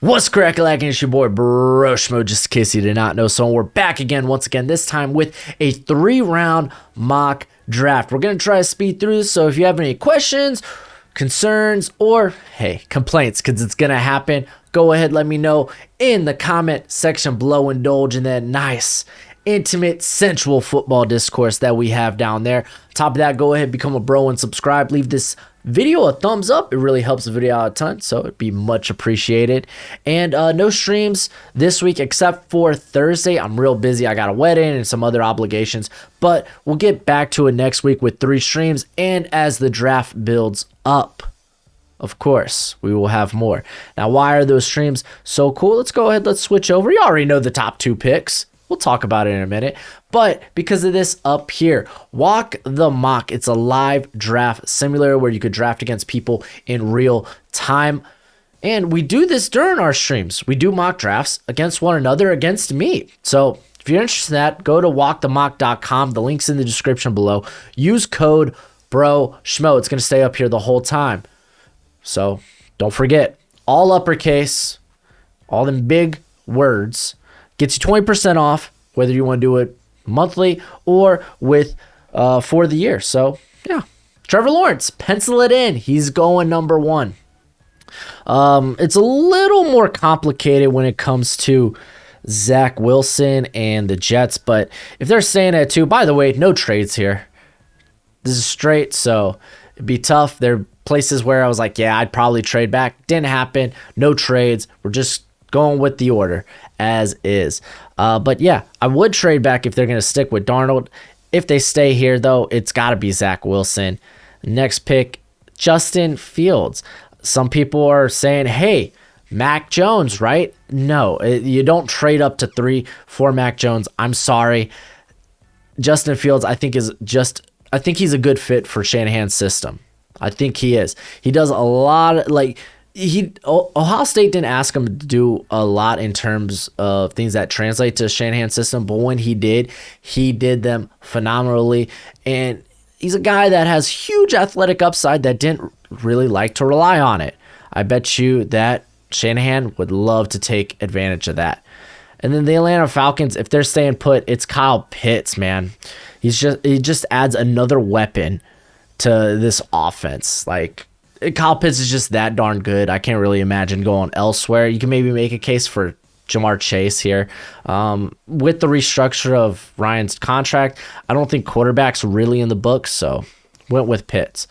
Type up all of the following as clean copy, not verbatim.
What's crack-a-lackin'? It's your boy Broshmo, just in case you did not know. So we're back again, once again, this time with a 3-round mock draft. We're going to try to speed through this, so if you have any questions, concerns, or, hey, complaints, because it's going to happen, go ahead, let me know in the comment section below. Indulge in that nice, intimate, sensual football discourse that we have down there. Top of that, go ahead, become a bro and subscribe. Leave this video a thumbs up. It really helps the video out a ton, so it'd be much appreciated. And no streams this week except for Thursday. I'm real busy. I got a wedding and some other obligations, but we'll get back to it next week with 3 streams. And as the draft builds up, of course, we will have more. Now, why are those streams so cool? Let's go ahead. Let's switch over. You already know the top 2 picks. We'll talk about it in a minute. But because of this up here, Walk the Mock. It's a live draft simulator where you could draft against people in real time. And we do this during our streams. We do mock drafts against one another, against me. So if you're interested in that, go to walkthemock.com. The link's in the description below. Use code BROSHMO. It's going to stay up here the whole time. So don't forget, all uppercase, all them big words. Gets you 20% off, whether you want to do it monthly or with for the year. So, yeah. Trevor Lawrence, pencil it in. He's going number 1. It's a little more complicated when it comes to Zach Wilson and the Jets, but if they're saying that too, by the way, no trades here. This is straight, so it'd be tough. There are places where I was like, yeah, I'd probably trade back. Didn't happen. No trades. We're just going with the order as is. But yeah, I would trade back if they're going to stick with Darnold. If they stay here, though, it's got to be Zach Wilson. Next pick, Justin Fields. Some people are saying, hey, Mac Jones, right? No, you don't trade up to 3 for Mac Jones. I'm sorry. Justin Fields, I think he's a good fit for Shanahan's system. I think he is. He does a lot of, Ohio State didn't ask him to do a lot in terms of things that translate to Shanahan's system, but when he did them phenomenally. And he's a guy that has huge athletic upside that didn't really like to rely on it. I bet you that Shanahan would love to take advantage of that. And then the Atlanta Falcons, if they're staying put, it's Kyle Pitts, man. He just adds another weapon to this offense. Like, Kyle Pitts is just that darn good. I can't really imagine going elsewhere. You can maybe make a case for Jamar Chase here. With the restructure of Ryan's contract, I don't think quarterback's really in the books, so went with Pitts.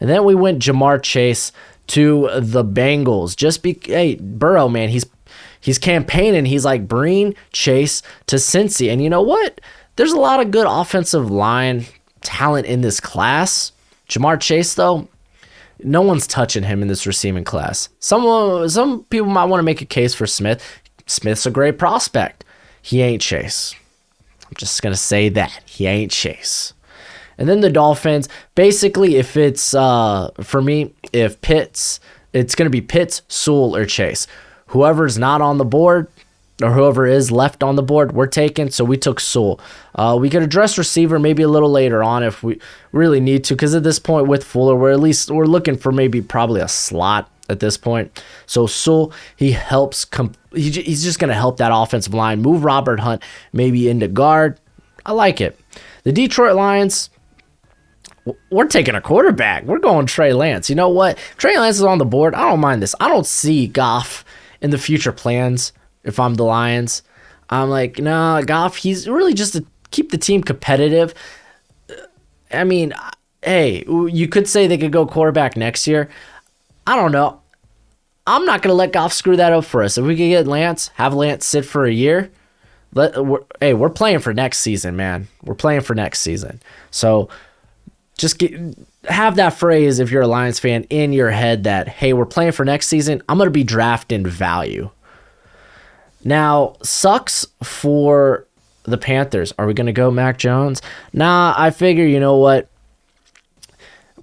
And then we went Jamar Chase to the Bengals. Hey, Burrow, man, he's campaigning. He's like, bring Chase to Cincy. And you know what? There's a lot of good offensive line talent in this class. Jamar Chase, though, no one's touching him in this receiving class. Some people might want to make a case for Smith. Smith's a great prospect. He ain't Chase. I'm just going to say that. He ain't Chase. And then the Dolphins, basically, if it's, for me, if Pitts, it's going to be Pitts, Sewell, or Chase. Whoever's not on the board, or whoever is left on the board, we're taking, so we took Sewell. We could address receiver maybe a little later on if we really need to, because at this point with Fuller, we're looking for probably a slot at this point. So Sewell, he helps, he's just going to help that offensive line, move Robert Hunt maybe into guard. I like it. The Detroit Lions, we're taking a quarterback. We're going Trey Lance. You know what? Trey Lance is on the board. I don't mind this. I don't see Goff in the future plans. If I'm the Lions, I'm like, no, Goff, he's really just to keep the team competitive. I mean, hey, you could say they could go quarterback next year. I don't know. I'm not going to let Goff screw that up for us. If we could get Lance, have Lance sit for a year, we're playing for next season, man. We're playing for next season. So just have that phrase, if you're a Lions fan, in your head that, hey, we're playing for next season. I'm going to be drafting value. Now, sucks for the Panthers. Are we going to go Mac Jones? Nah, I figure, you know what?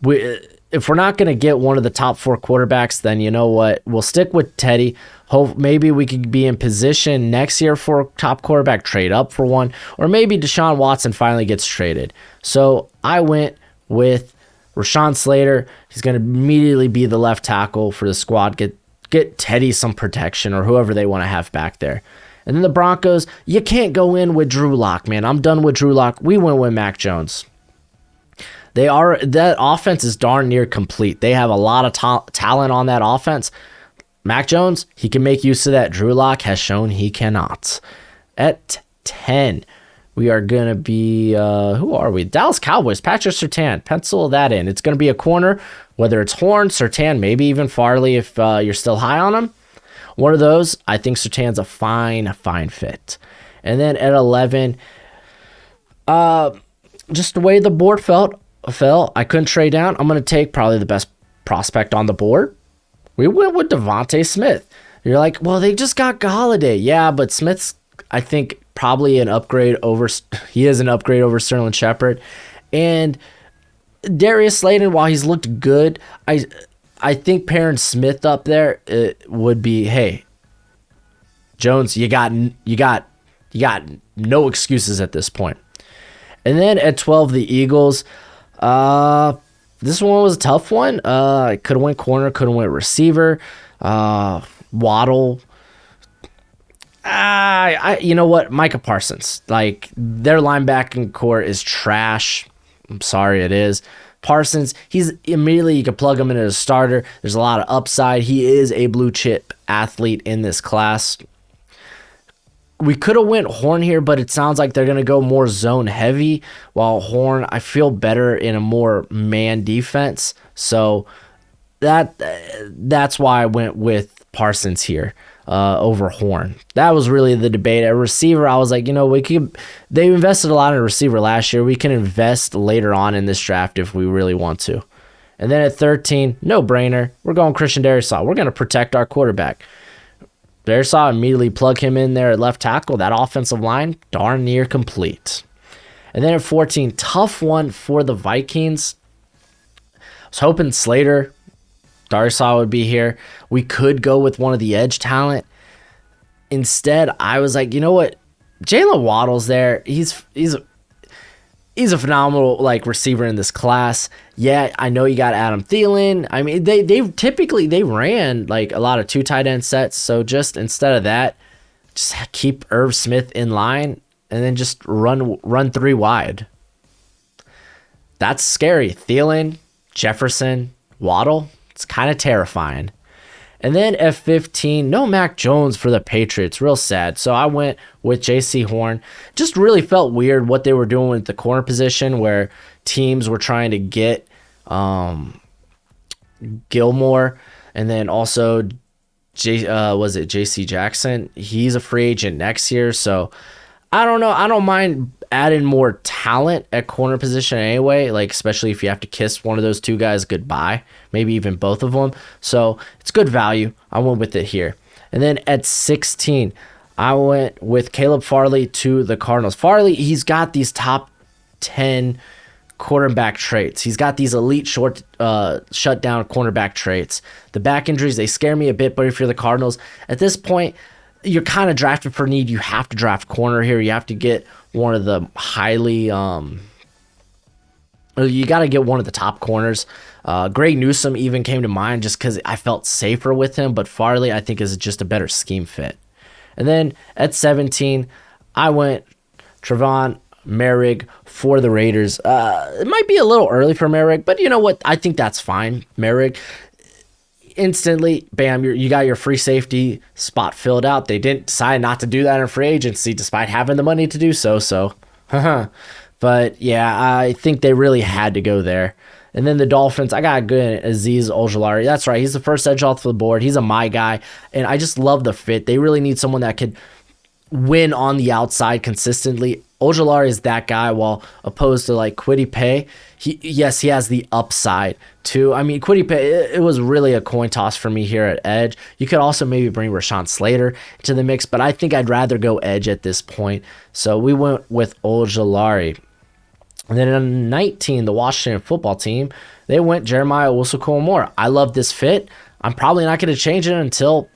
If we're not going to get one of the top 4 quarterbacks, then you know what? We'll stick with Teddy. Hope maybe we could be in position next year for a top quarterback, trade up for one, or maybe Deshaun Watson finally gets traded. So I went with Rashaan Slater. He's going to immediately be the left tackle for the squad. get Teddy some protection or whoever they want to have back there. And then the Broncos, you can't go in with Drew Lock, man. I'm done with Drew Lock. We went with Mac Jones. That offense is darn near complete. They have a lot of talent on that offense. Mac Jones, he can make use of that. Drew Lock has shown he cannot. At 10, we are going to be, who are we? Dallas Cowboys, Patrick Surtain. Pencil that in. It's going to be a corner, whether it's Horn, Surtain, maybe even Farley if you're still high on him. One of those, I think Surtain's a fine fit. And then at 11, just the way the board fell, I couldn't trade down. I'm going to take probably the best prospect on the board. We went with Devonta Smith. You're like, well, they just got Golladay. Yeah, but Smith's, I think, probably an upgrade over. He is an upgrade over Sterling Shepard. And Darius Slayton, while he's looked good, I think pairing Smith up there would be, hey, Jones, you got no excuses at this point. And then at 12, the Eagles. This one was a tough one. I could have went corner, could have went receiver. Waddle. You know what? Micah Parsons. Like, their linebacking core is trash. I'm sorry, it is. Parsons, he's immediately, you can plug him in as a starter. There's a lot of upside. He is a blue chip athlete in this class. We could have went Horn here, but it sounds like they're going to go more zone heavy, while Horn, I feel better in a more man defense. So that's why I went with Parsons here over Horn. That was really the debate. At receiver, I was like, they invested a lot in receiver last year. We can invest later on in this draft if we really want to. And then at 13, no brainer. We're going Christian Darius. We're going to protect our quarterback. Darius, immediately plug him in there at left tackle. That offensive line, darn near complete. And then at 14, tough one for the Vikings. I was hoping Slater, Darius would be here. We could go with one of the edge talent. Instead, I was like, you know what? Jalen Waddle's there. He's a phenomenal receiver in this class. Yeah, I know you got Adam Thielen. I mean, they typically ran a lot of 2 tight end sets. So just instead of that, just keep Irv Smith in line and then just run 3 wide. That's scary. Thielen, Jefferson, Waddle. It's kind of terrifying. And then at 15, no Mac Jones for the Patriots. Real sad. So I went with J.C. Horn. Just really felt weird what they were doing with the corner position, where teams were trying to get Gilmore, and then also J.C. Jackson. He's a free agent next year. So I don't know. I don't mind adding more talent at corner position anyway, especially if you have to kiss one of those 2 guys goodbye, maybe even both of them. So it's good value. I went with it here. And then at 16, I went with Caleb Farley to the Cardinals. Farley, he's got these top 10 quarterback traits. He's got these elite short shutdown cornerback traits. The back injuries, they scare me a bit, but if you're the Cardinals, at this point, you're kind of drafted for need. You have to draft corner here. You have to get one of the highly you got to get one of the top corners. Greg Newsome even came to mind just because I felt safer with him, but Farley I think is just a better scheme fit. And then at 17, I went Trevon Merrick for the Raiders. It might be a little early for Merrick, but you know what? I think that's fine. Merrick, instantly, bam, you got your free safety spot filled out. They didn't decide not to do that in free agency despite having the money to do so. But yeah, I think they really had to go there. And then the Dolphins, I got good Azeez Ojulari. That's right. He's the first edge off the board. He's a my guy. And I just love the fit. They really need someone that could win on the outside consistently. Ojulari is that guy, while opposed to Kwity Paye. He has the upside too. I mean, Kwity Paye, it was really a coin toss for me here at edge. You could also maybe bring Rashaan Slater into the mix, but I think I'd rather go edge at this point. So we went with Ojulari. And then in 19, the Washington football team, they went Jeremiah Owusu-Koramoah. I love this fit. I'm probably not going to change it until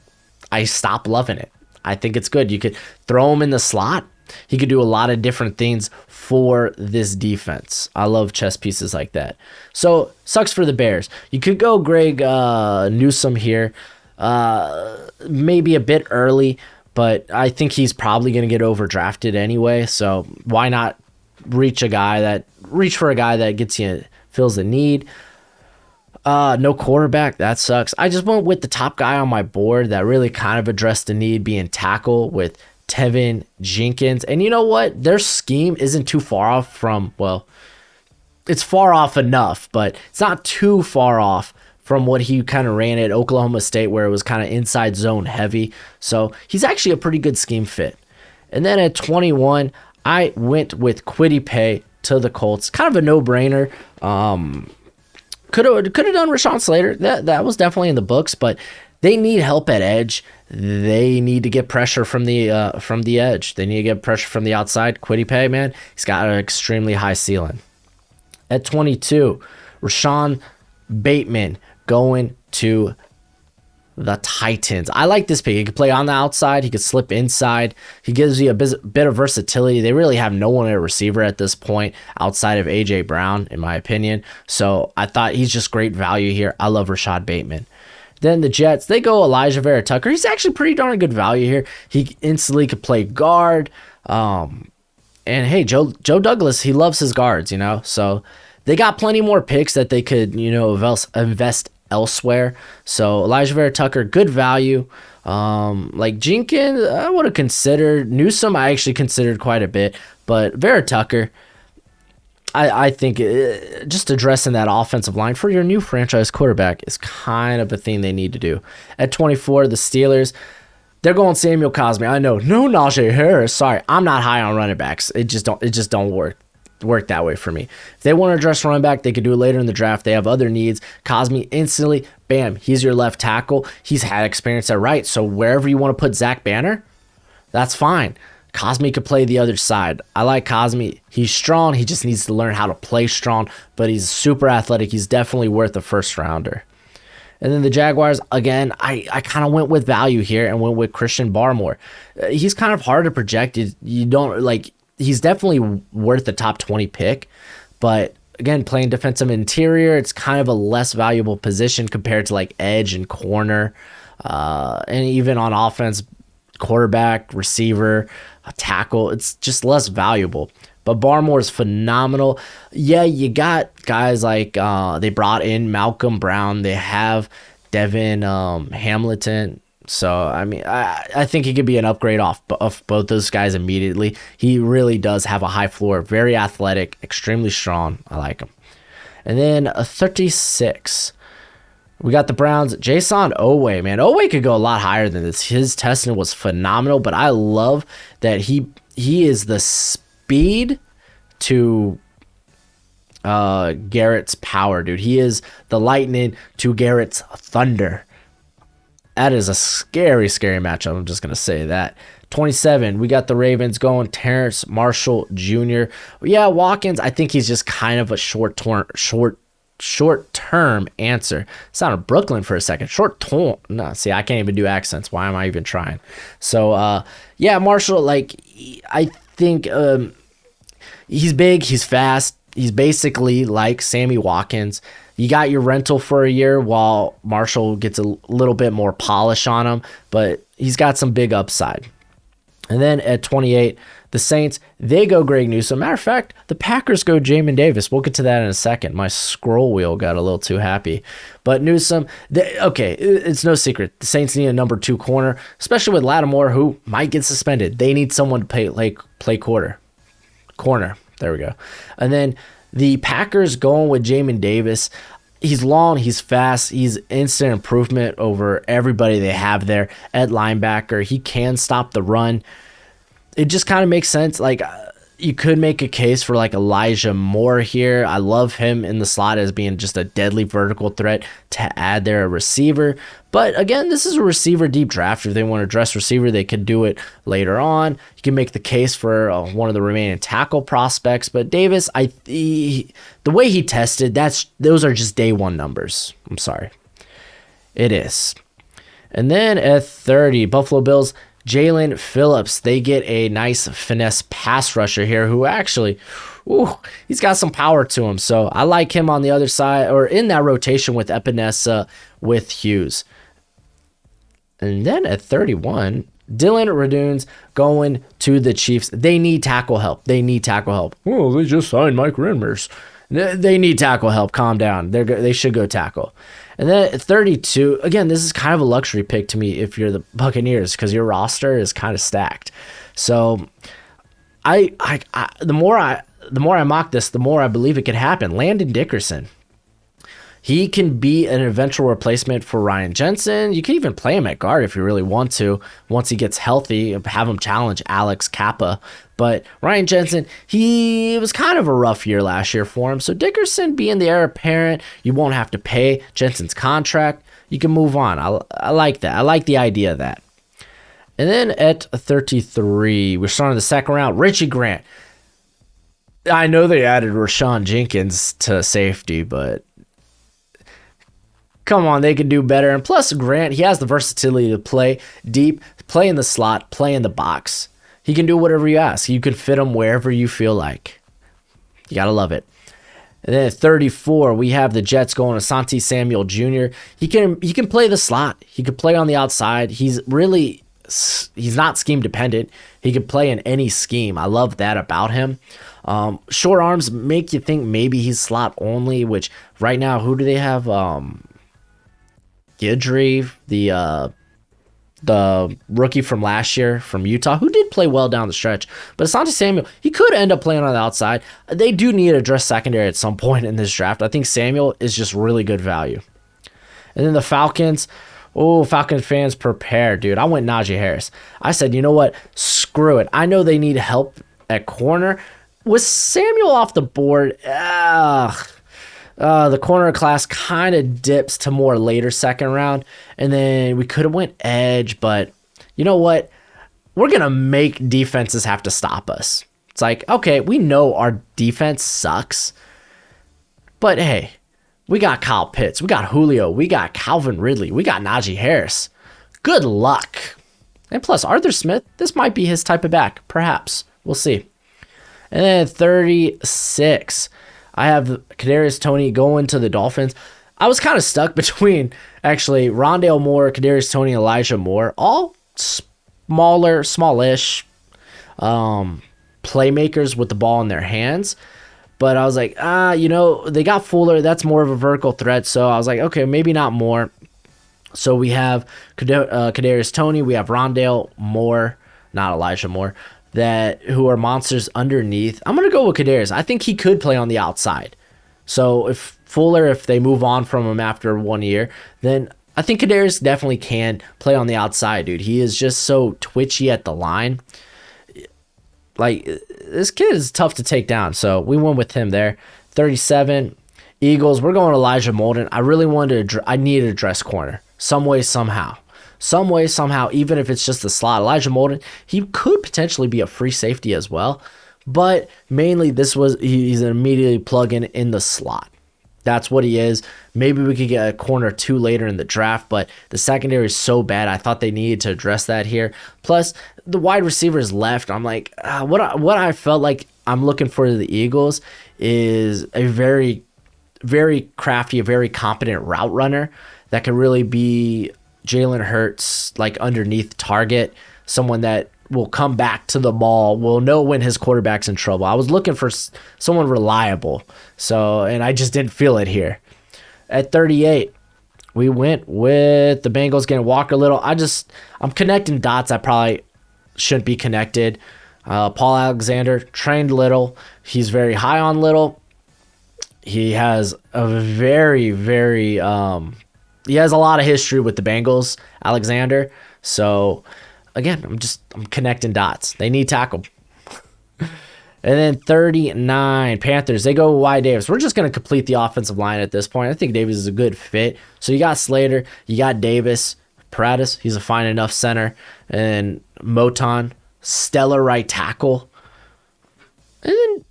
I stop loving it. I think it's good. You could throw him in the slot. He could do a lot of different things for this defense. I love chess pieces like that. So, sucks for the Bears. You could go Greg Newsome here. maybe a bit early, but I think he's probably going to get overdrafted anyway. So why not reach for a guy that gets you, fills the need. No quarterback. That sucks. I just went with the top guy on my board that really kind of addressed the need, being tackle, with Tevin Jenkins. And you know what? Their scheme isn't too far off from, well, it's far off enough, but it's not too far off from what he kind of ran at Oklahoma State, where it was kind of inside zone heavy. So he's actually a pretty good scheme fit. And then at 21, I went with Kwity Paye to the Colts. Kind of a no-brainer. Could have done Rashawn Slater. That was definitely in the books, but they need help at edge. They need to get pressure from the edge. They need to get pressure from the outside. Kwity Paye, man, he's got an extremely high ceiling. At 22, Rashaan Bateman going to the Titans. I like this pick. He could play on the outside. He could slip inside. He gives you a bit of versatility. They really have no one at receiver at this point outside of A.J. Brown, in my opinion. So I thought he's just great value here. I love Rashaan Bateman. Then the Jets, they go Elijah Vera Tucker. He's actually pretty darn good value here. He instantly could play guard. And hey, Joe Douglas, he loves his guards, So they got plenty more picks that they could, invest elsewhere. So Elijah Vera Tucker, good value. Like Jenkins, I would have considered. Newsome, I actually considered quite a bit. But Vera Tucker, I think just addressing that offensive line for your new franchise quarterback is kind of a thing they need to do. At 24, the Steelers, they're going Samuel Cosmi. I know, no Najee Harris. Sorry, I'm not high on running backs. It just don't work that way for me. If they want to address running back, they could do it later in the draft. They have other needs. Cosmi, instantly, bam, he's your left tackle. He's had experience at right, so wherever you want to put Zach Banner, that's fine. Cosmi could play the other side. I like Cosmi. He's strong. He just needs to learn how to play strong, but he's super athletic. He's definitely worth a first rounder. And then the Jaguars, again, I kind of went with value here and went with Christian Barmore. He's kind of hard to project. You don't like. He's definitely worth the top 20 pick, but again, playing defensive interior, it's kind of a less valuable position compared to like edge and corner, and even on offense, quarterback, receiver, a tackle. It's just less valuable. But Barmore is phenomenal. Yeah, you got guys like they brought in Malcolm Brown. They have Devin Hamilton. So, I mean, I think he could be an upgrade off of both those guys immediately. He really does have a high floor, very athletic, extremely strong. I like him. And then a 36. We got the Browns. Jason Owe, man. Owe could go a lot higher than this. His testing was phenomenal, but I love that he is the speed to Garrett's power, dude. He is the lightning to Garrett's thunder. That is a scary, scary matchup. I'm just going to say that. 27, we got the Ravens going Terrence Marshall Jr. Yeah, Watkins, I think he's just kind of a short-term answer. Sounded Brooklyn for a second. Short-term. No, see, I can't even do accents. Why am I even trying? So, yeah, Marshall, like, I think he's big, he's fast. He's basically like Sammy Watkins. You got your rental for a year while Marshall gets a little bit more polish on him, but he's got some big upside. And then at 28, the Saints, they go Greg Newsome. Matter of fact, the Packers go Jamin Davis. We'll get to that in a second. My scroll wheel got a little too happy. But Newsome, okay, it's no secret. The Saints need a number 2 corner, especially with Lattimore, who might get suspended. They need someone to play corner. There we go. And then the Packers going with Jamin Davis. He's long, he's fast, he's instant improvement over everybody they have there at linebacker. He can stop the run. It just kind of makes sense. Like, you could make a case for like Elijah Moore here. I love him in the slot as being just a deadly vertical threat to add there a receiver. But again, this is a receiver deep draft. If they want to address receiver, they could do it later on. You can make the case for one of the remaining tackle prospects. But Davis, the way he tested, those are just day one numbers. I'm sorry. It is. And then at 30, Buffalo Bills, Jalen Phillips. They get a nice finesse pass rusher here who actually, he's got some power to him. So I like him on the other side or in that rotation with Epinesa with Hughes. And then at 31, Dylan Radune's going to the Chiefs. They need tackle help. Well, they just signed Mike Renmers. They need tackle help. Calm down. They should go tackle. And then at 32, again, this is kind of a luxury pick to me if you're the Buccaneers because your roster is kind of stacked. So the more I mock this, the more I believe it could happen. Landon Dickerson. He can be an eventual replacement for Ryan Jensen. You can even play him at guard if you really want to. Once he gets healthy, have him challenge Alex Kappa. But Ryan Jensen, he was kind of a rough year last year for him. So Dickerson being the heir apparent, you won't have to pay Jensen's contract. You can move on. I like that. I like the idea of that. And then at 33, we're starting the second round. Richie Grant. I know they added Rashaan Jenkins to safety, but come on, they can do better. And plus, Grant, he has the versatility to play deep, play in the slot, play in the box. He can do whatever you ask. You can fit him wherever you feel like. You got to love it. And then at 34, we have the Jets going to Asante Samuel Jr. He can play the slot. He can play on the outside. He's not scheme dependent. He can play in any scheme. I love that about him. Short arms make you think maybe he's slot only, which right now, who do they have? Guidry, the rookie from last year from Utah, who did play well down the stretch. But Asante Samuel, he could end up playing on the outside. They do need to address secondary at some point in this draft. I think Samuel is just really good value. And then the Falcons. Oh, Falcons fans, prepare, dude. I went Najee Harris. I said, you know what? Screw it. I know they need help at corner. With Samuel off the board, the corner class kind of dips to more later second round. And then we could have went edge, but you know what? We're going to make defenses have to stop us. It's like, okay, we know our defense sucks, but hey, we got Kyle Pitts, we got Julio, we got Calvin Ridley, we got Najee Harris. Good luck. And plus, Arthur Smith, this might be his type of back. Perhaps. We'll see. And then 36, I have Kadarius Toney going to the Dolphins. I was kind of stuck between, actually, Rondael Moore, Kadarius Toney, Elijah Moore. All smallish playmakers with the ball in their hands. But I was like, they got Fuller. That's more of a vertical threat. So I was like, okay, maybe not Moore. So we have Kadarius Toney. We have Rondael Moore, not Elijah Moore, who are monsters underneath. I'm going to go with Kadarius. I think he could play on the outside. So if they move on from him after 1 year, then I think Kadarius definitely can play on the outside, dude. He is just so twitchy at the line. Like, this kid is tough to take down, so we went with him there. 37, Eagles, we're going Elijah Molden. I needed to address corner, some way, somehow. Even if it's just the slot. Elijah Molden, he could potentially be a free safety as well, but mainly he's an immediately plug-in in the slot. That's what he is. Maybe we could get a corner 2 later in the draft, but the secondary is so bad. I thought they needed to address that here. Plus, the wide receivers left. I'm like, what I felt like I'm looking for the Eagles is a very, very crafty, a very competent route runner that could really be Jalen Hurts, like underneath target, someone that will come back to the ball, will know when his quarterback's in trouble. I was looking for someone reliable, and I just didn't feel it here. At 38, we went with the Bengals getting Walker Little. I'm connecting dots I probably shouldn't be connected. Paul Alexander trained Little. He's very high on Little. He has a very, very he has a lot of history with the Bengals, Alexander. So again, I'm connecting dots. They need tackle. And then 39, Panthers, they go with Wyatt Davis. We're just going to complete the offensive line at this point. I think Davis is a good fit. So you got Slater, you got Davis, Paradis, he's a fine enough center, and Moton, stellar right tackle. And then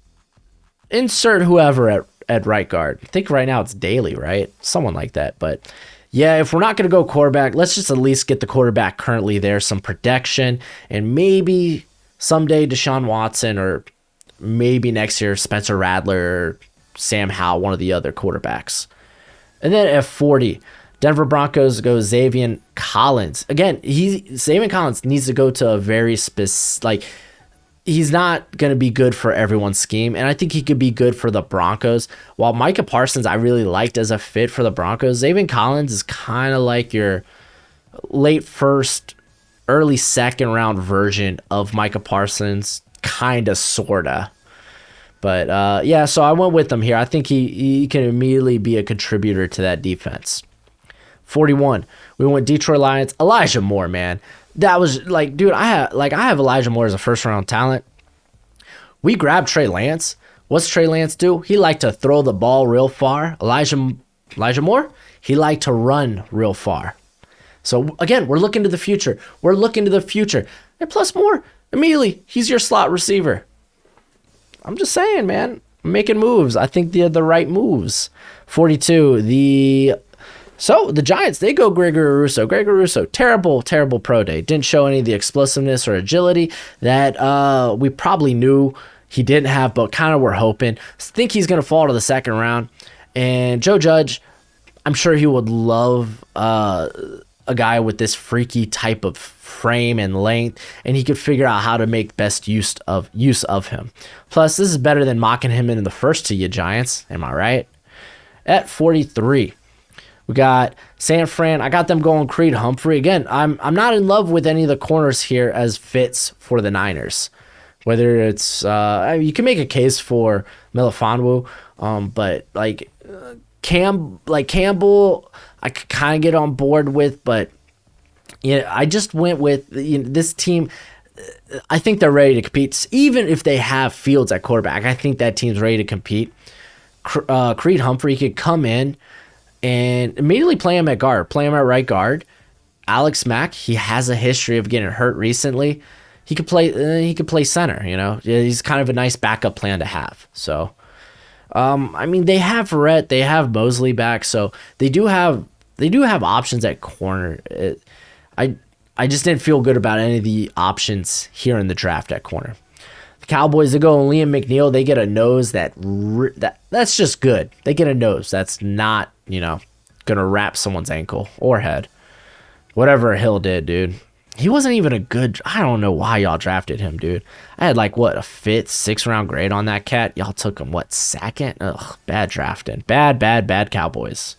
insert whoever at right guard. I think right now it's Daly, right? Someone like that. But yeah, if we're not going to go quarterback, let's just at least get the quarterback currently there, some protection, and maybe someday Deshaun Watson, or maybe next year Spencer Rattler or Sam Howell, one of the other quarterbacks. And then at 40, Denver Broncos go Xavier Collins. Again, Xavier Collins needs to go to a very specific, he's not going to be good for everyone's scheme, and I think he could be good for the Broncos. While Micah Parsons I really liked as a fit for the Broncos, Xavier Collins is kind of like your late first, early second round version of Micah Parsons, kind of, sort of. But yeah, so I went with him here. I think he can immediately be a contributor to that defense. 41, we went Detroit Lions. Elijah Moore, man. That was like, dude, I have Elijah Moore as a first round talent. We grabbed Trey Lance. What's Trey Lance do? He liked to throw the ball real far. Elijah Moore, he liked to run real far. So again, we're looking to the future. And plus Moore, immediately, he's your slot receiver. I'm just saying, man. I'm making moves. I think they're the right moves. 42, the Giants, they go Gregory Rousseau. Gregory Rousseau, terrible pro day. Didn't show any of the explosiveness or agility that we probably knew he didn't have, but kind of were hoping. Think he's going to fall to the second round. And Joe Judge, I'm sure he would love a guy with this freaky type of frame and length, and he could figure out how to make best use of him. Plus, this is better than mocking him in the first to you Giants. Am I right? At 43, we got San Fran. I got them going Creed Humphrey. Again, I'm not in love with any of the corners here as fits for the Niners. Whether it's you can make a case for Melifonwu, but Campbell, I could kind of get on board with, but I just went with this team. I think they're ready to compete, even if they have Fields at quarterback. I think that team's ready to compete. Creed Humphrey could come in and immediately play him at guard, play him at right guard. Alex Mack, he has a history of getting hurt recently. He could play center. He's kind of a nice backup plan to have. So. They have Verrett, they have Mosley back, so they do have options at corner. I just didn't feel good about any of the options here in the draft at corner. The Cowboys, they go Liam McNeil. They get a nose that's just good. They get a nose that's not gonna wrap someone's ankle or head. Whatever Hill did, dude. He wasn't even a good. I don't know why y'all drafted him, dude. I had a fifth, sixth round grade on that cat. Y'all took him second? Ugh, bad drafting. Bad Cowboys.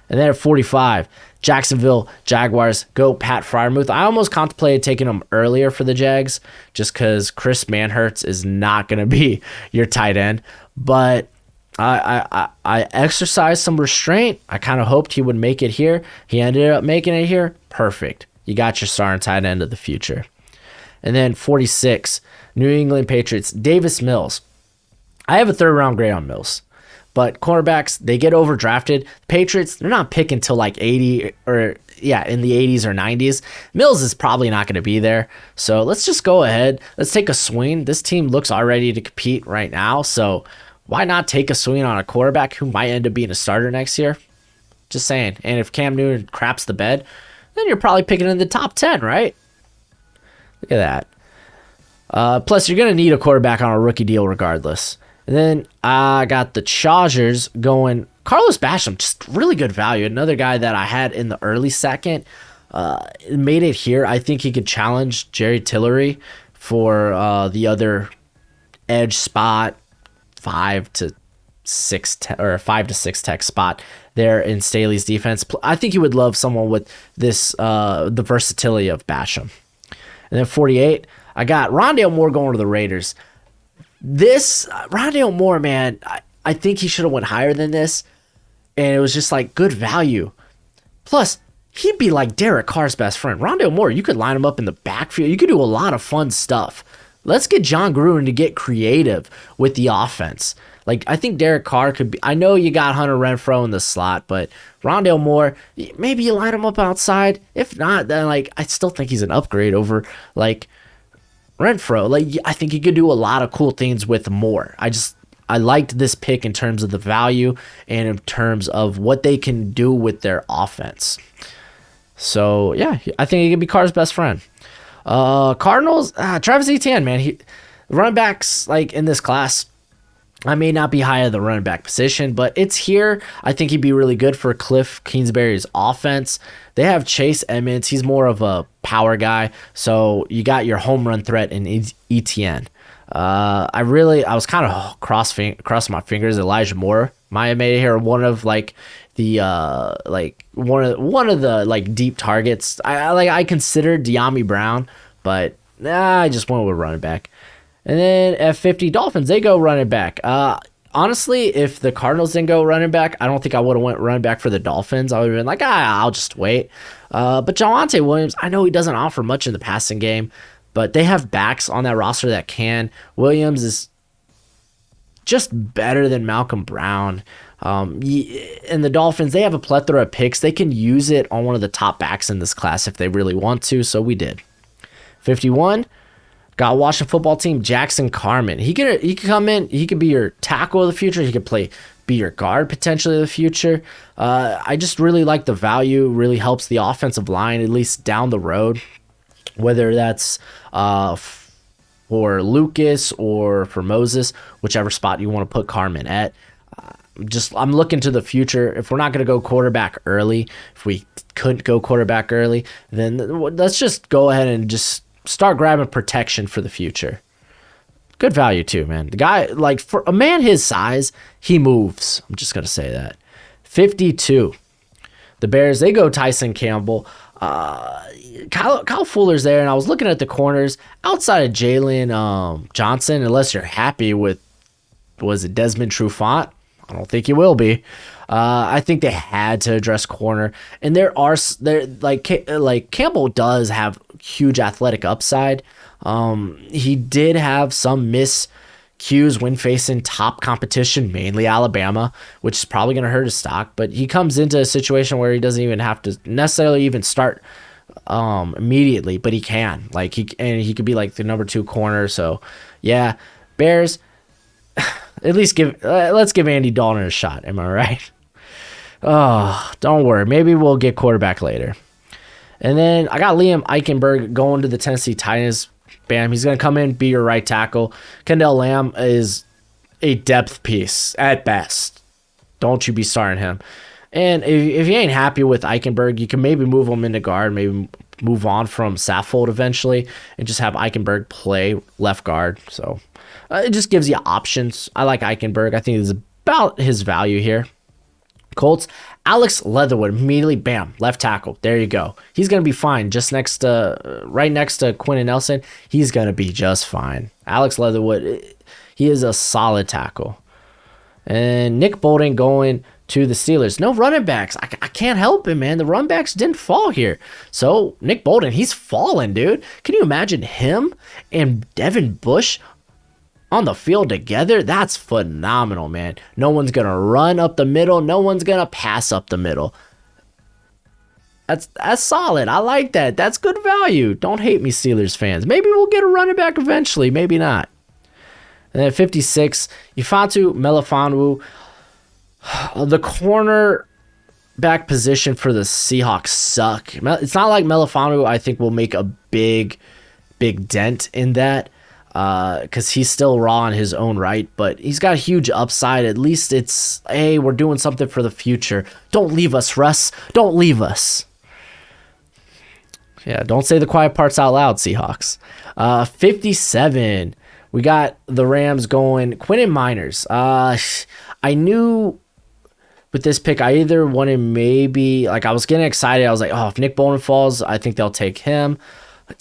And then at 45, Jacksonville Jaguars go Pat Freiermuth. I almost contemplated taking him earlier for the Jags, just because Chris Manhertz is not going to be your tight end. But I exercised some restraint. I kind of hoped he would make it here. He ended up making it here. Perfect. You got your starting tight end of the future. And then 46, New England Patriots, Davis Mills. I have a third round grade on Mills, but cornerbacks, they get overdrafted. Patriots, they're not picking till 80 or in the 80s or 90s. Mills is probably not going to be there. So let's just go ahead. Let's take a swing. This team looks all ready to compete right now. So why not take a swing on a quarterback who might end up being a starter next year? Just saying. And if Cam Newton craps the bed, then you're probably picking in the top 10, right? Look at that. Plus, you're going to need a quarterback on a rookie deal regardless. And then I got the Chargers going Carlos Basham, just really good value. Another guy that I had in the early second. Made it here. I think he could challenge Jerry Tillery for the other edge spot, 5 to 6 tech spot there in Staley's defense. I think he would love someone with this the versatility of Basham. And then 48, I got Rondael Moore going to the Raiders. This Rondael Moore, man, I think he should have went higher than this, and it was just good value. Plus, he'd be like Derek Carr's best friend. Rondael Moore, you could line him up in the backfield. You could do a lot of fun stuff. Let's get John Gruden to get creative with the offense. I think Derek Carr could be. I know you got Hunter Renfrow in the slot, but Rondael Moore, maybe you line him up outside. If not, then I still think he's an upgrade over Renfrow. I think you could do a lot of cool things with Moore. I liked this pick in terms of the value and in terms of what they can do with their offense. So yeah, I think he could be Carr's best friend. Cardinals, Travis Etienne, man, running backs in this class. I may not be high at the running back position, but it's here. I think he'd be really good for Cliff Kingsbury's offense. They have Chase Edmonds. He's more of a power guy. So you got your home run threat in ETN. I was kind of crossing my fingers. Elijah Moore might have made it here. One of like the one of the like deep targets. I considered De'Ami Brown, but I just went with running back. And then at 50, Dolphins, they go running back. Honestly, if the Cardinals didn't go running back, I don't think I would have went running back for the Dolphins. I would have been like, I'll just wait. But Javonte Williams, I know he doesn't offer much in the passing game, but they have backs on that roster that can. Williams is just better than Malcolm Brown. And the Dolphins, they have a plethora of picks. They can use it on one of the top backs in this class if they really want to, so we did. 51. Got Washington football team, Jackson Carman. He could come in. He could be your tackle of the future. He could be your guard potentially of the future. I just really like the value. Really helps the offensive line, at least down the road. Whether that's for Lucas or for Moses, whichever spot you want to put Carman at. I'm looking to the future. If we're not going to go quarterback early, if we couldn't go quarterback early, then let's just go ahead and just start grabbing protection for the future. Good value too, man. The guy, like for a man his size, he moves. I'm just going to say that. 52. The Bears, they go Tyson Campbell. Kyle Fuller's there, and I was looking at the corners outside of Jalen Johnson, unless you're happy with, was it Desmond Trufant? I don't think he will be. I think they had to address corner, and Campbell does have huge athletic upside. He did have some miscues when facing top competition, mainly Alabama, which is probably going to hurt his stock. But he comes into a situation where he doesn't even have to necessarily even start immediately, but he can. He could be like the number 2 corner. So yeah, Bears. At least let's give Andy Dalton a shot. Am I right? Oh, don't worry. Maybe we'll get quarterback later. And then I got Liam Eichenberg going to the Tennessee Titans. Bam, he's going to come in, be your right tackle. Kendall Lamb is a depth piece at best. Don't you be starting him. And if you ain't happy with Eichenberg, you can maybe move him into guard, maybe move on from Saffold eventually, and just have Eichenberg play left guard. So it just gives you options. I like Eichenberg. I think it's about his value here. Colts, Alex Leatherwood, immediately, bam, left tackle. There you go. He's going to be fine just right next to Quentin Nelson. He's going to be just fine. Alex Leatherwood, he is a solid tackle. And Nick Bolton going to the Steelers. No running backs. I can't help it, man. The running backs didn't fall here. So Nick Bolton, he's falling, dude. Can you imagine him and Devin Bush on the field together? That's phenomenal, man. No one's going to run up the middle. No one's going to pass up the middle. That's solid. I like that. That's good value. Don't hate me, Steelers fans. Maybe we'll get a running back eventually. Maybe not. And then 56, Ifeatu Melifonwu. The corner back position for the Seahawks suck. It's not like Melifonwu, I think, will make a big dent in that. Because he's still raw in his own right, but he's got a huge upside. At least it's, hey, we're doing something for the future. Don't leave us, Russ. Don't leave us. Yeah, don't say the quiet parts out loud, Seahawks. 57. We got the Rams going. Quentin Miners. I knew with this pick, I either wanted I was getting excited. I was like, if Nick Bolton falls, I think they'll take him.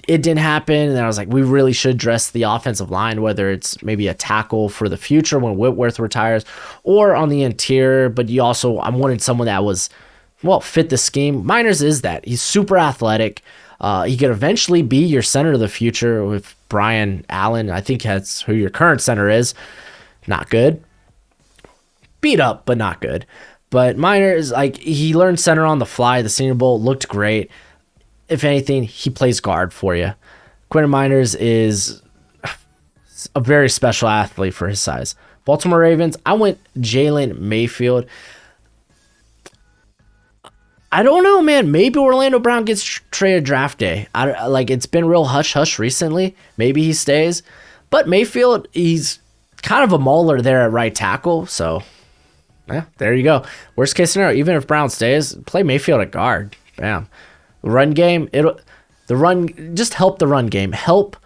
It didn't happen, and then I was like, we really should address the offensive line, whether it's maybe a tackle for the future when Whitworth retires, or on the interior, but I wanted someone that was, fit the scheme. Miners is that. He's super athletic. He could eventually be your center of the future with Brian Allen. I think that's who your current center is. Not good. Beat up, but not good. But Miners, he learned center on the fly. The Senior Bowl looked great. If anything, he plays guard for you. Quentin Miners is a very special athlete for his size. Baltimore Ravens, I went Jalen Mayfield. I don't know, man. Maybe Orlando Brown gets traded draft day. It's been real hush-hush recently. Maybe he stays. But Mayfield, he's kind of a mauler there at right tackle. So, yeah, there you go. Worst case scenario, even if Brown stays, play Mayfield at guard. Bam. Run game, just help the run game. Help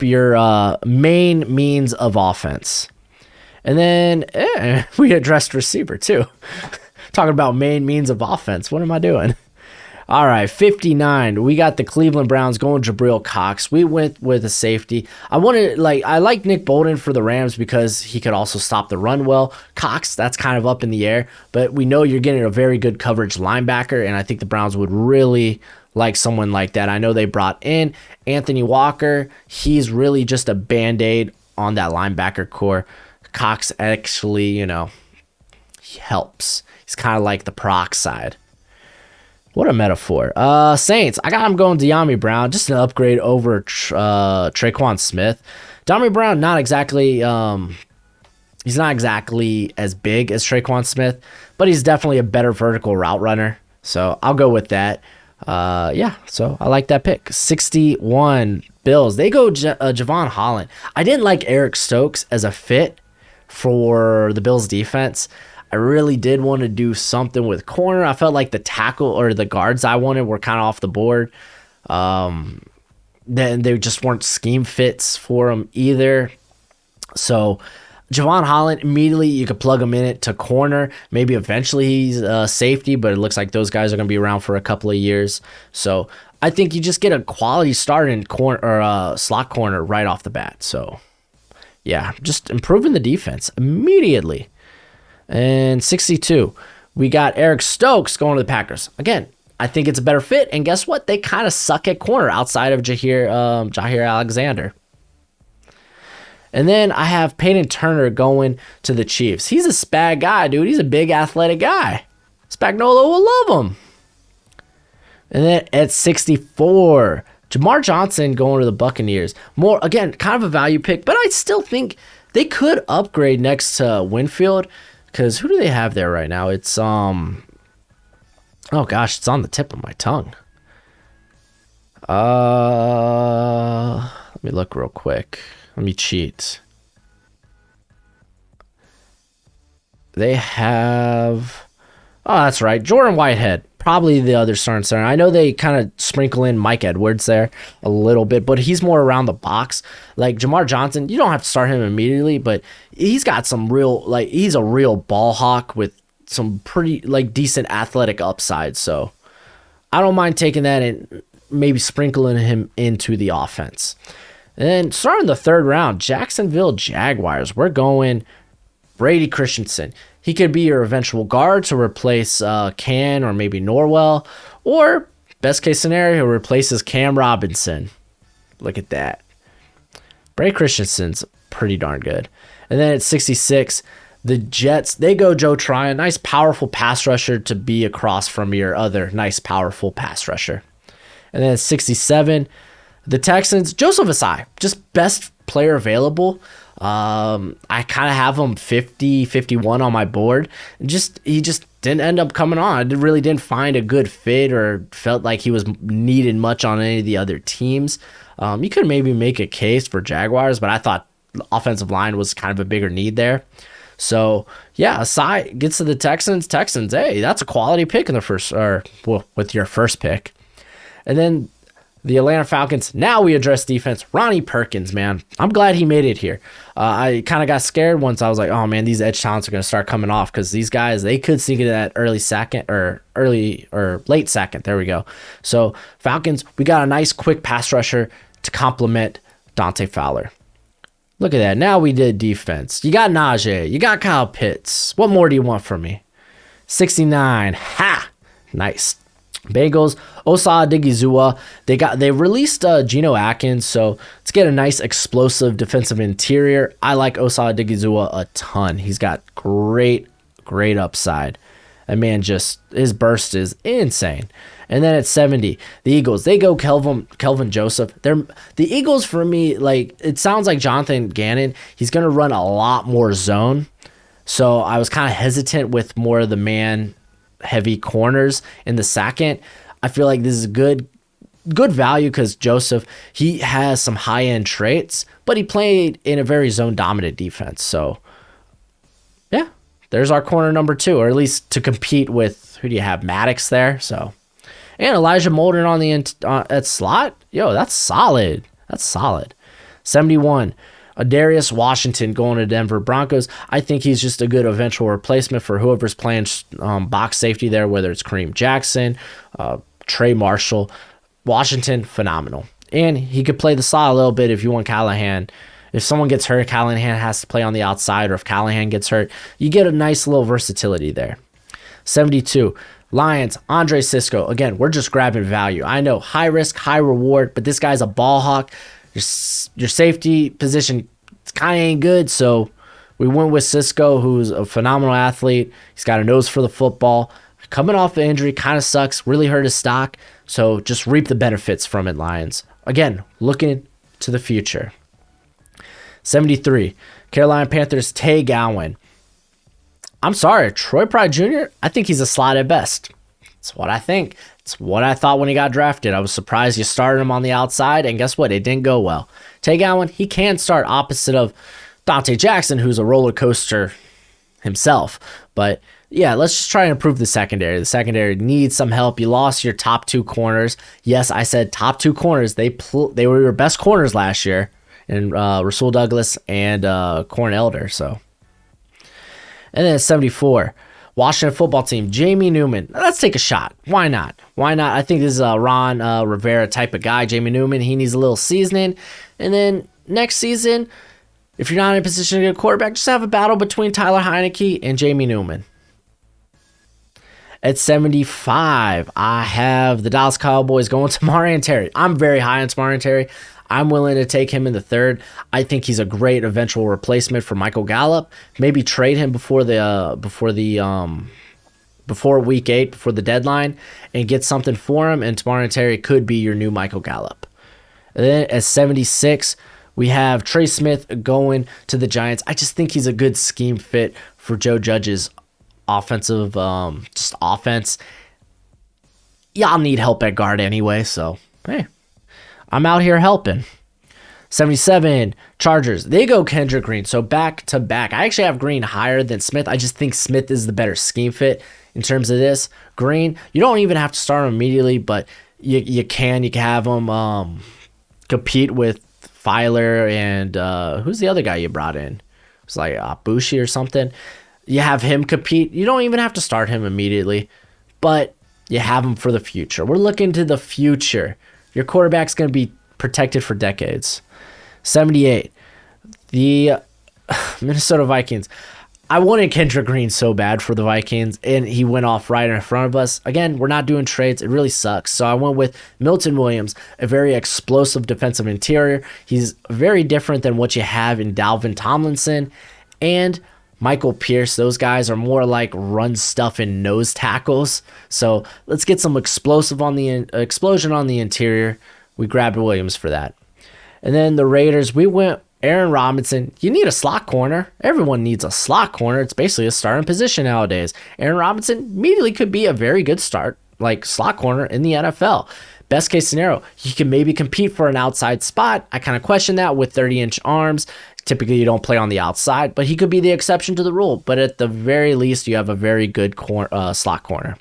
your main means of offense. And then we addressed receiver too. Talking about main means of offense. What am I doing? All right, 59. We got the Cleveland Browns going Jabril Cox. We went with a safety. I like Nick Bolton for the Rams because he could also stop the run well. Cox, that's kind of up in the air, but we know you're getting a very good coverage linebacker, and I think the Browns would really like someone like that. I know they brought in Anthony Walker. He's really just a Band-Aid on that linebacker core. Cox actually, he helps. He's kind of like the peroxide. What a metaphor. Saints, I got him going De'Ami Brown, just an upgrade over Traquan Smith. De'Ami Brown, not exactly, he's not exactly as big as Traquan Smith, but he's definitely a better vertical route runner. So I'll go with that. So I like that pick. 61 Bills. They go Javon Holland. I didn't like Eric Stokes as a fit for the Bills defense. I really did want to do something with corner. I felt like the tackle or the guards I wanted were kind of off the board. Then they just weren't scheme fits for him either. So Javon Holland, immediately you could plug him in it to corner. Maybe eventually he's safety, but it looks like those guys are going to be around for a couple of years. So I think you just get a quality start in corner or slot corner right off the bat. So yeah, just improving the defense immediately. And 62, we got Eric Stokes going to the Packers. Again, I think it's a better fit. And guess what? They kind of suck at corner outside of Jair Alexander. And then I have Peyton Turner going to the Chiefs. He's a spag guy, dude. He's a big athletic guy. Spagnuolo will love him. And then at 64, Jamar Johnson going to the Buccaneers. More, again, kind of a value pick, but I still think they could upgrade next to Winfield. Because who do they have there right now? It's, oh gosh, it's on the tip of my tongue. Let me look real quick. Let me cheat. They have, oh, that's right, Jordan Whitehead. Probably the other starting center. I know they kind of sprinkle in Mike Edwards there a little bit, but he's more around the box. Like Jamar Johnson, you don't have to start him immediately, but he's got some real, he's a real ball hawk with some pretty, decent athletic upside. So I don't mind taking that and maybe sprinkling him into the offense. And then starting the third round, Jacksonville Jaguars. We're going Brady Christensen. He could be your eventual guard to replace Can or maybe Norwell. Or, best case scenario, he replaces Cam Robinson. Look at that. Brady Christensen's pretty darn good. And then at 66, the Jets, they go Joe Tryon. Nice, powerful pass rusher to be across from your other nice, powerful pass rusher. And then at 67, the Texans, Joseph Asai, just best player available. I kind of have him 50, 51 on my board. He just didn't end up coming on. I really didn't find a good fit or felt like he was needed much on any of the other teams. You could maybe make a case for Jaguars, but I thought the offensive line was kind of a bigger need there. So yeah, Asai gets to the Texans. Hey, that's a quality pick in the first, with your first pick. And then the Atlanta Falcons, now we address defense. Ronnie Perkins, man. I'm glad he made it here. I kind of got scared once I was like, oh, man, these edge talents are going to start coming off because these guys, they could sneak into that late second. There we go. So Falcons, we got a nice quick pass rusher to complement Dante Fowler. Look at that. Now we did defense. You got Najee. You got Kyle Pitts. What more do you want from me? 69. Ha! Nice. Bengals, Osa Odigizua. They released Geno Atkins, so let's get a nice explosive defensive interior. I like Osa Odigizua a ton. He's got great upside. That man, just his burst is insane. And then at 70, the Eagles, they go Kelvin Joseph. The Eagles, for me, it sounds like Jonathan Gannon. He's going to run a lot more zone. So I was kind of hesitant with more of the man heavy corners in the second. I feel like this is good good value because Joseph, he has some high-end traits, but he played in a very zone-dominant defense. So, yeah, there's our corner number 2, or at least to compete with, who do you have, Maddox there? So, and Elijah Molden on the at slot. Yo, that's solid. That's solid. 71. Darius Washington going to Denver Broncos. I think he's just a good eventual replacement for whoever's playing box safety there, whether it's Kareem Jackson, Trey Marshall. Washington, phenomenal. And he could play the slot a little bit if you want Callahan. If someone gets hurt, Callahan has to play on the outside, or if Callahan gets hurt, you get a nice little versatility there. 72. Lions, Andre Sisco. Again, we're just grabbing value. I know, high risk, high reward, but this guy's a ball hawk. Your safety position kind of ain't good, so we went with Sisco, who's a phenomenal athlete. He's got a nose for the football. Coming off the injury, kind of sucks, really hurt his stock, so just reap the benefits from it, Lions. Again, looking to the future. 73, Carolina Panthers, Tay Gowan. I'm sorry, Troy Pride Jr., I think he's a slot at best. That's what I think. It's what I thought when he got drafted. I was surprised you started him on the outside, and guess what? It didn't go well. Tay Gowan, he can start opposite of Dante Jackson, who's a roller coaster himself. But yeah, let's just try and improve the secondary. The secondary needs some help. You lost your top 2 corners. Yes, I said top 2 corners. They were your best corners last year, in Rasul Douglas and Corn Elder. So, and then 74. Washington football team, Jamie Newman. Let's take a shot. Why not? Why not? I think this is a Ron Rivera type of guy. Jamie Newman, he needs a little seasoning. And then next season, if you're not in a position to get a quarterback, just have a battle between Tyler Heineke and Jamie Newman. At 75, I have the Dallas Cowboys going to Tamari Terry. I'm very high on Tamari Terry. I'm willing to take him in the 3rd. I think he's a great eventual replacement for Michael Gallup. Maybe trade him before week 8, before the deadline, and get something for him. And Tamari Terry could be your new Michael Gallup. And then at 76, we have Trey Smith going to the Giants. I just think he's a good scheme fit for Joe Judge's offensive offense. Y'all need help at guard anyway, so hey, I'm out here helping. 77, Chargers. They go Kendra Green, so back to back. I actually have Green higher than Smith. I just think Smith is the better scheme fit in terms of this. Green, you don't even have to start him immediately, but you can have him compete with Filer and who's the other guy you brought in? It's like Bushi or something. You have him compete. You don't even have to start him immediately, but you have him for the future. We're looking to the future. Your quarterback's going to be protected for decades. 78, the Minnesota Vikings. I wanted Kendra Green so bad for the Vikings, and he went off right in front of us. Again, we're not doing trades. It really sucks. So I went with Milton Williams, a very explosive defensive interior. He's very different than what you have in Dalvin Tomlinson and Michael Pierce. Those guys are more like run stuff and nose tackles. So let's get some explosion on the interior. We grabbed Williams for that. And then the Raiders, we went Aaron Robinson. You need a slot corner. Everyone needs a slot corner. It's basically a starting position nowadays. Aaron Robinson immediately could be a very good slot corner in the NFL. Best case scenario, he can maybe compete for an outside spot. I kind of question that with 30-inch arms. Typically, you don't play on the outside, but he could be the exception to the rule. But at the very least, you have a very good slot corner.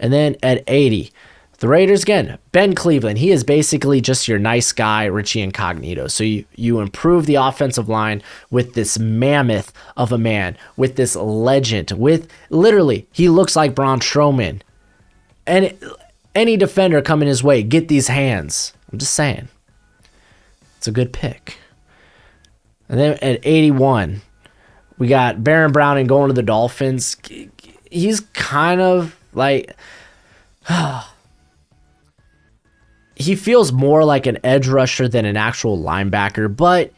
And then at 80, the Raiders, again, Ben Cleveland. He is basically just your nice guy, Richie Incognito. So you improve the offensive line with this mammoth of a man, with this legend, with literally, he looks like Braun Strowman. And any defender coming his way, get these hands. I'm just saying. It's a good pick. And then at 81, we got Baron Browning going to the Dolphins. He's kind of like... he feels more like an edge rusher than an actual linebacker, but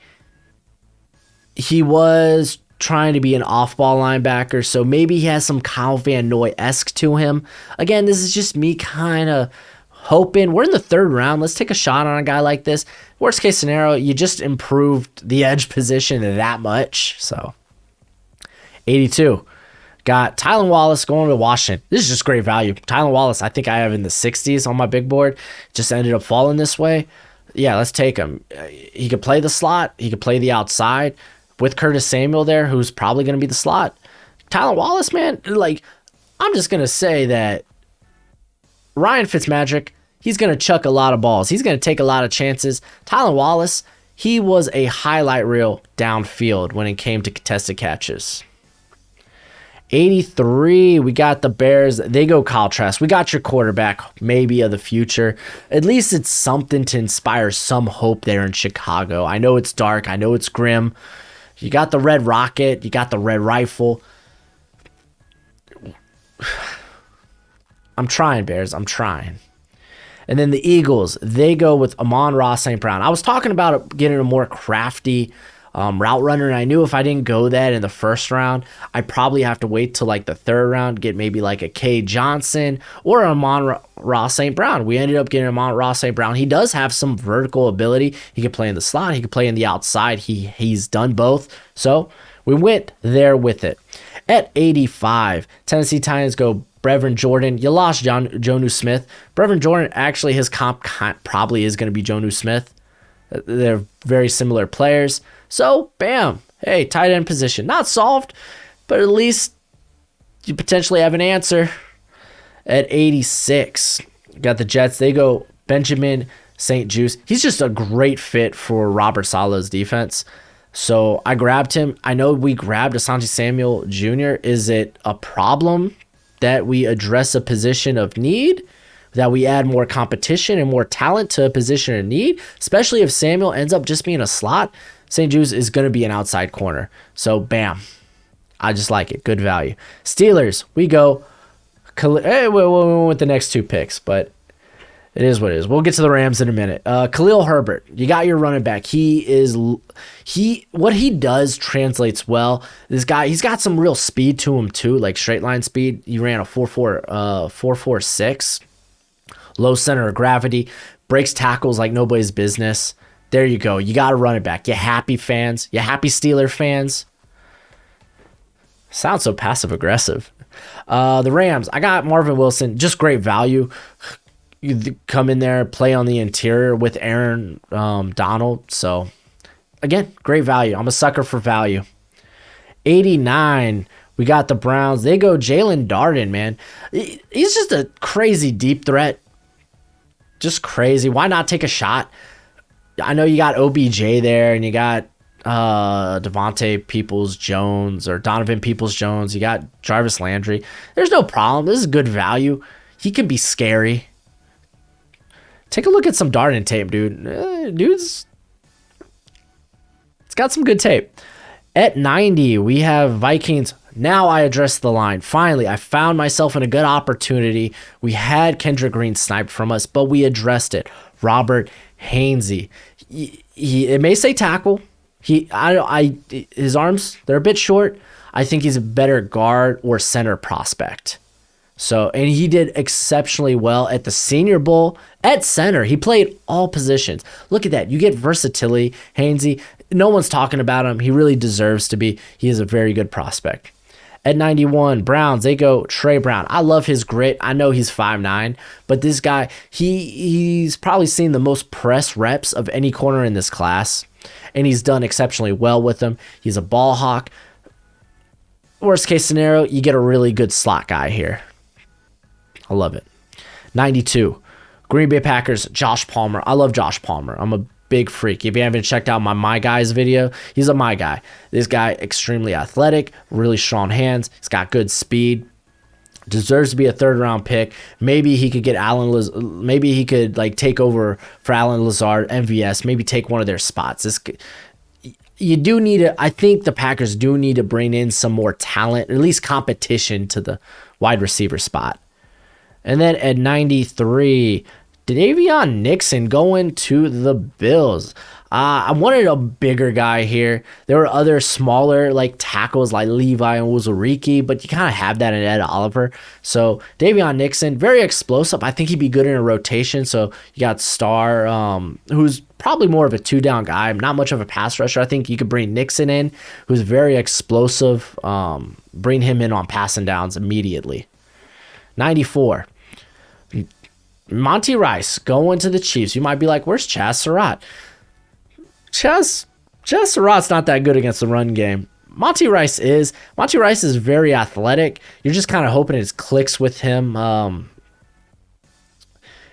he was trying to be an off-ball linebacker, so maybe he has some Kyle Van Noy-esque to him. Again, this is just me kind of hoping. We're in the 3rd round. Let's take a shot on a guy like this. Worst case scenario, you just improved the edge position that much. So, 82. Got Tylan Wallace going to Washington. This is just great value. Tylan Wallace, I think I have in the 60s on my big board. Just ended up falling this way. Yeah, let's take him. He could play the slot. He could play the outside with Curtis Samuel there, who's probably going to be the slot. Tylan Wallace, man, like, I'm just going to say that Ryan Fitzmagic, he's going to chuck a lot of balls. He's going to take a lot of chances. Tylan Wallace, he was a highlight reel downfield when it came to contested catches. 83, we got the Bears. They go Kyle Trask. We got your quarterback, maybe of the future. At least it's something to inspire some hope there in Chicago. I know it's dark. I know it's grim. You got the Red Rocket. You got the Red Rifle. I'm trying, Bears. I'm trying. And then the Eagles, they go with Amon-Ra St. Brown. I was talking about getting a more crafty route runner, and I knew if I didn't go that in the first round, I probably have to wait till like the third round, get maybe like a K. Johnson or Amon-Ra St. Brown. We ended up getting Amon-Ra St. Brown. He does have some vertical ability. He can play in the slot. He can play in the outside. He's done both. So we went there with it. At 85, Tennessee Titans go Brevin Jordan. You lost Jonnu Smith. Brevin Jordan, actually, his comp probably is going to be Jonnu Smith. They're very similar players. So, bam. Hey, tight end position. Not solved, but at least you potentially have an answer. At 86, you got the Jets. They go Benjamin St. Juste. He's just a great fit for Robert Saleh's defense. So, I grabbed him. I know we grabbed Asante Samuel Jr. Is it a problem that we address a position of need? That we add more competition and more talent to a position of need, especially if Samuel ends up just being a slot. St. Juste is going to be an outside corner. So, bam. I just like it. Good value. Steelers, we go. Hey, we went with the next two picks, but it is what it is. We'll get to the Rams in a minute. Khalil Herbert, you got your running back. What he does translates well. This guy, he's got some real speed to him too, like straight line speed. He ran a 4.46. Low center of gravity, breaks tackles like nobody's business. There you go. You got to run it back. You happy fans? You happy Steeler fans? Sounds so passive aggressive. The Rams, I got Marvin Wilson. Just great value. You come in there, play on the interior with Aaron Donald. So, again, great value. I'm a sucker for value. 89, we got the Browns. They go Jalen Darden, man. He's just a crazy deep threat. Just crazy. Why not take a shot? I know you got OBJ there, and you got Devontae Peoples-Jones or Donovan Peoples-Jones. You got Jarvis Landry. There's no problem. This is good value. He can be scary. Take a look at some Darden tape, dude. It's got some good tape. At 90, we have Vikings. Now I address the line. Finally, I found myself in a good opportunity. We had Kendra Green sniped from us, but we addressed it. Robert Hainsey. It may say tackle. His arms, they're a bit short. I think he's a better guard or center prospect. So, and he did exceptionally well at the Senior Bowl at center. He played all positions. Look at that. You get versatility. Hainsey, no one's talking about him. He really deserves to be. He is a very good prospect. At 91, Browns, they go Trey Brown. I love his grit. I know he's 5'9", but this guy, he's probably seen the most press reps of any corner in this class, and he's done exceptionally well with them. He's a ball hawk. Worst case scenario, you get a really good slot guy here. I love it. 92, Green Bay Packers, Josh Palmer. I love Josh Palmer. I'm a big freak. If you haven't checked out my Guys video, he's a My Guy. This guy, extremely athletic, really strong hands. He's got good speed. Deserves to be a third-round pick. Maybe he could get maybe he could take over for Alan Lazard, MVS. Maybe take one of their spots. You do need to. I think the Packers do need to bring in some more talent, at least competition to the wide receiver spot. And then at 93, Davion Nixon going to the Bills. I wanted a bigger guy here. There were other smaller tackles like Levi and Wuzuriki, but you kind of have that in Ed Oliver. So Davion Nixon, very explosive. I think he'd be good in a rotation. So you got Starr, who's probably more of a 2-down guy, not much of a pass rusher. I think you could bring Nixon in, who's very explosive. Bring him in on passing downs immediately. 94. Monty Rice going to the Chiefs. You might be like, where's Chaz Surratt? Chaz Surratt's not that good against the run game. Monty Rice is very athletic. You're just kind of hoping it clicks with him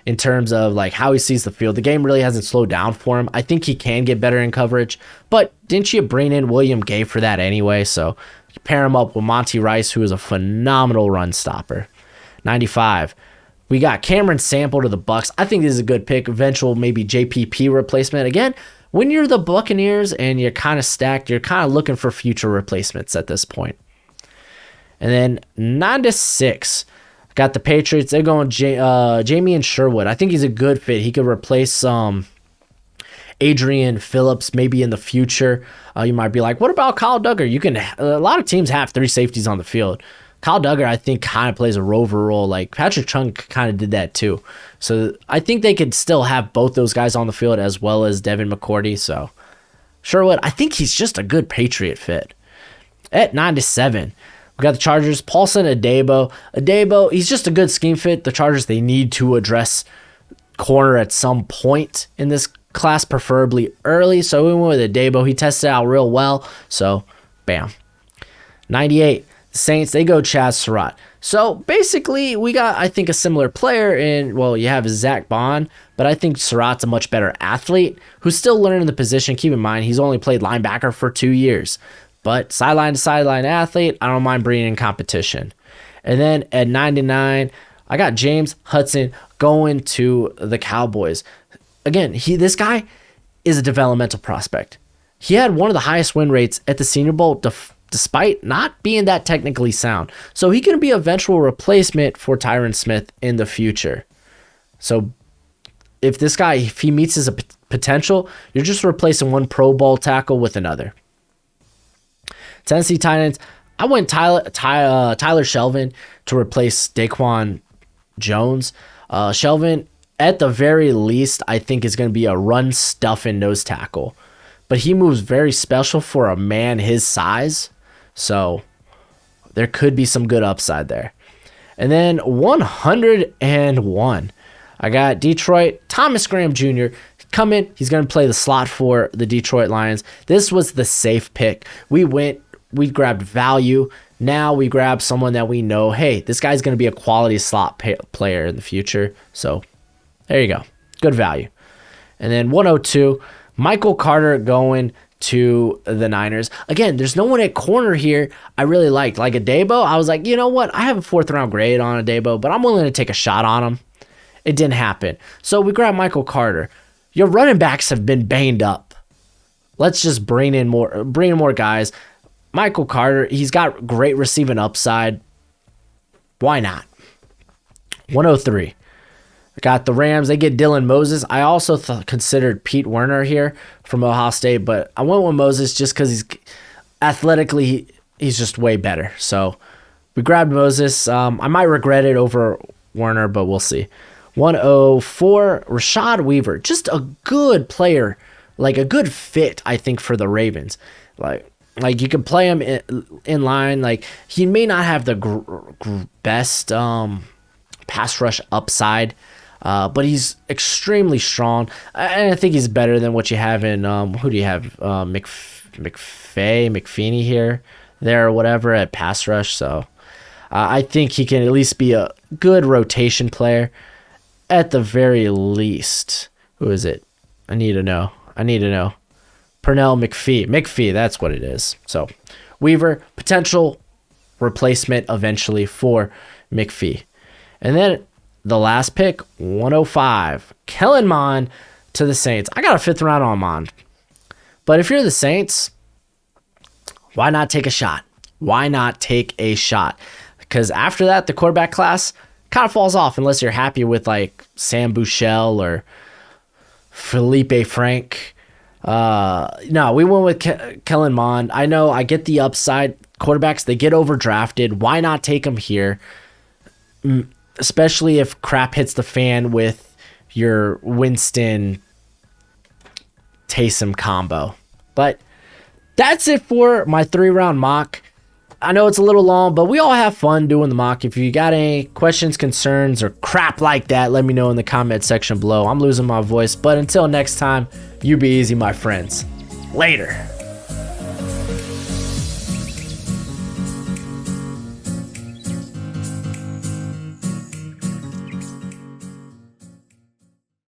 in terms of like how he sees the field. The game really hasn't slowed down for him. I think he can get better in coverage, but didn't you bring in William Gay for that anyway? So you pair him up with Monty Rice, who is a phenomenal run stopper. 95. We got Cameron Sample to the Bucs. I think this is a good pick. Eventual maybe JPP replacement. Again, when you're the Buccaneers and you're kind of stacked, you're kind of looking for future replacements at this point. And then 96. Got the Patriots. They're going Jamie Sherwood. I think he's a good fit. He could replace Adrian Phillips maybe in the future. You might be like, what about Kyle Duggar? A lot of teams have 3 safeties on the field. Kyle Duggar, I think, kind of plays a rover role. Like Patrick Chung kind of did that too. So I think they could still have both those guys on the field as well as Devin McCourty. So Sherwood, I think he's just a good Patriot fit. At 97, we got the Chargers. Paulson Adebo, he's just a good scheme fit. The Chargers, they need to address corner at some point in this class, preferably early. So we went with Adebo. He tested out real well. So, bam. 98. The Saints, they go Chaz Surratt. So basically, we got, I think, a similar player in, well, you have Zach Bond, but I think Surratt's a much better athlete who's still learning the position. Keep in mind, he's only played linebacker for 2 years. But sideline to sideline athlete, I don't mind bringing in competition. And then at 99, I got James Hudson going to the Cowboys. Again, this guy is a developmental prospect. He had one of the highest win rates at the Senior Bowl despite not being that technically sound. So he can be an eventual replacement for Tyron Smith in the future. So if this guy, if he meets his potential, you're just replacing one Pro Bowl tackle with another. Tennessee Titans, I went Tyler Shelvin to replace Daquan Jones. Shelvin, at the very least, I think is going to be a run-stuffing nose tackle. But he moves very special for a man his size. So there could be some good upside there. And then 101. I got Detroit, Thomas Graham Jr. Come in. He's going to play the slot for the Detroit Lions. This was the safe pick. We grabbed value. Now we grab someone that we know, hey, this guy's going to be a quality slot player in the future. So there you go. Good value. And then 102, Michael Carter going to the Niners. Again, there's no one at corner here I really liked. Like Adebo, I was like, you know what? I have a 4th round grade on Adebo, but I'm willing to take a shot on him. It didn't happen. So we grabbed Michael Carter. Your running backs have been banged up. Let's just bring in more guys. Michael Carter, he's got great receiving upside. Why not? 103. Got the Rams. They get Dylan Moses. I also considered Pete Werner here from Ohio State, but I went with Moses just because he's athletically, he's just way better. So we grabbed Moses. I might regret it over Werner, but we'll see. 104, Rashad Weaver. Just a good player, like a good fit, I think, for the Ravens. Like you can play him in line. Like he may not have the best pass rush upside, but he's extremely strong, and I think he's better than what you have in who do you have, McFeeney here, there, or whatever at pass rush. So I think he can at least be a good rotation player at the very least. Who is it? I need to know. Pernell McPhee, that's what it is. So Weaver, potential replacement eventually for McPhee. And then the last pick, 105, Kellen Mond to the Saints. I got a 5th round on Mond. But if you're the Saints, why not take a shot? Because after that, the quarterback class kind of falls off unless you're happy with like Sam Bouchel or Felipe Frank. No, we went with Kellen Mond. I know, I get the upside. Quarterbacks, they get overdrafted. Why not take them here? Especially if crap hits the fan with your Winston Taysom combo. But that's it for my 3-round mock. I know it's a little long, but we all have fun doing the mock. If you got any questions, concerns, or crap like that, let me know in the comment section below. I'm losing my voice, but until next time, you be easy, my friends. Later.